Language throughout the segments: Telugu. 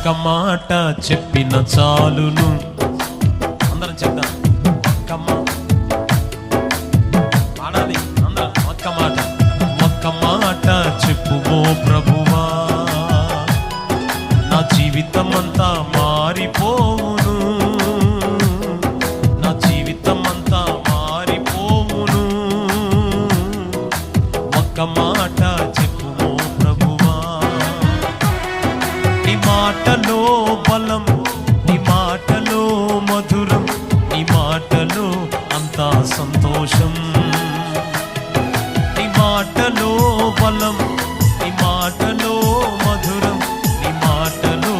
ఒక్క మాట చెప్పిన చాలును. అందరం చెప్తాం, ఒక్క పాడాలి అందరం. ఒక్క మాట చెప్పుమో ప్రభువా, నా జీవితం అంతా మారిపోవును, నా జీవితం అంతా మారిపోవును. ఒక్క మాట చెప్పుమో ప్రభువా. నీ మాటలో బలం, నీ మాటలో మధురం, నీ మాటలో అంతా సంతోషం. నీ మాటలో బలం, నీ మాటలో మధురం, నీ మాటలో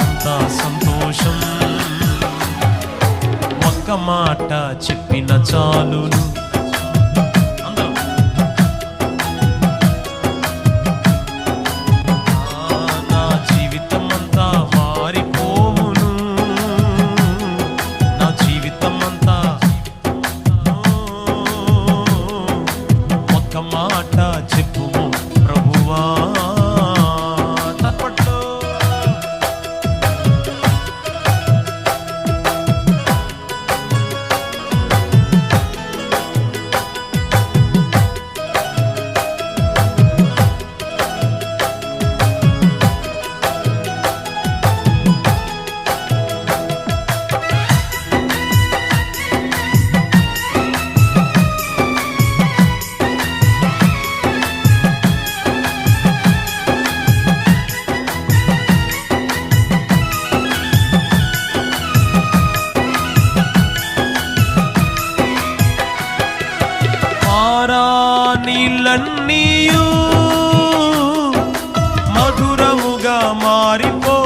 అంతా సంతోషం. ఒక్క మాట చెప్పిన చాలును. నా జీవితం అంతా మారిపోవును, నా జీవితం అంతా. ఒక్క మాట చెప్పుము ప్రభువా. తప్పట్లో నీళ్ళన్నీయు మధురముగా మారిపో